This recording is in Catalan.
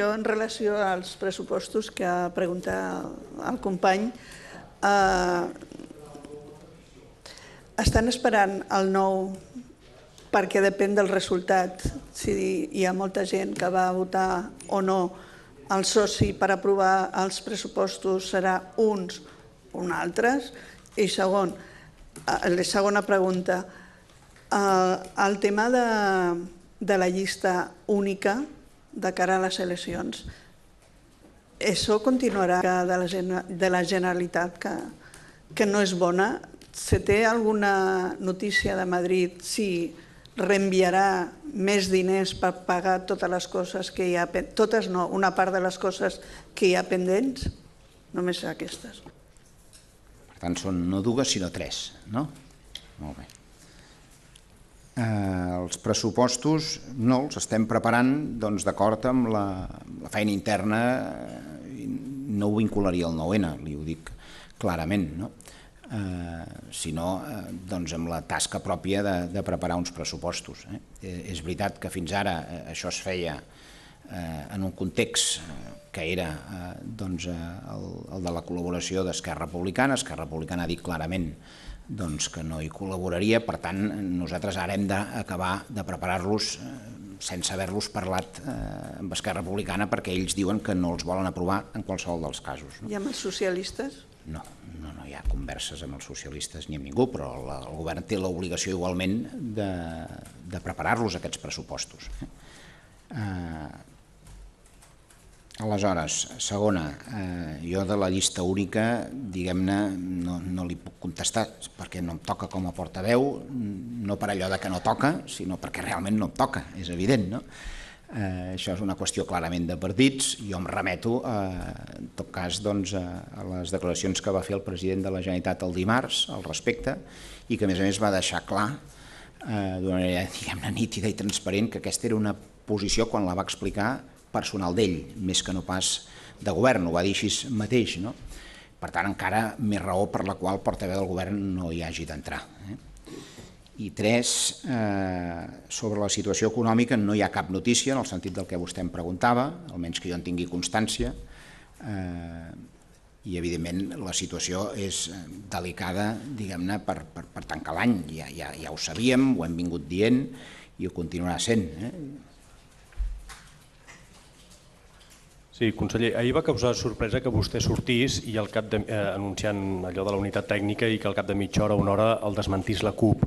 Jo, en relació als pressupostos que ha preguntat el company, estan esperant el nou perquè depèn del resultat. Si hi ha molta gent que va votar o no, el soci per aprovar els pressupostos serà uns o altres. I segon, la segona pregunta, el tema de la llista única de cara a les eleccions, això continuarà de la Generalitat, que no és bona. Se té alguna notícia de Madrid si reenviarà més diners per pagar totes les coses que hi ha, totes no, una part de les coses que hi ha pendents? Només aquestes. Per tant, són no dues, sinó tres, no? Molt bé. Els pressupostos no els estem preparant d'acord amb la feina interna, no ho vincularia al 9N, li ho dic clarament, sinó amb la tasca pròpia de preparar uns pressupostos. És veritat que fins ara això es feia en un context que era el de la col·laboració d'Esquerra Republicana. Esquerra Republicana ha dit clarament que no hi col·laboraria, per tant nosaltres ara hem d'acabar de preparar-los sense haver-los parlat amb Esquerra Republicana, perquè ells diuen que no els volen aprovar en qualsevol dels casos. I amb els socialistes? No hi ha converses amb els socialistes ni amb ningú, però el govern té l'obligació igualment de preparar-los aquests pressupostos. Aleshores, segona, jo de la llista única, diguem-ne, no li puc contestar perquè no em toca com a portaveu, no per allò que no toca, sinó perquè realment no em toca, és evident, no? Això és una qüestió clarament de partits. Jo em remeto, en tot cas, a les declaracions que va fer el president de la Generalitat el dimarts al respecte i que, a més, va deixar clar d'una manera, diguem-ne, nítida i transparent que aquesta era una posició, quan la va explicar, personal d'ell, més que no pas de govern, ho va dir així mateix. Per tant, encara més raó per la qual el portaveu del govern no hi hagi d'entrar. I tres, sobre la situació econòmica no hi ha cap notícia en el sentit del que vostè em preguntava, almenys que jo en tingui constància, i evidentment la situació és delicada, diguem-ne, per tancar l'any. Ja ho sabíem, ho hem vingut dient i ho continuarà sent. Sí, conseller, ahir va causar sorpresa que vostè sortís i anunciant allò de la unitat tècnica i que al cap de mitja hora o una hora el desmentís la CUP.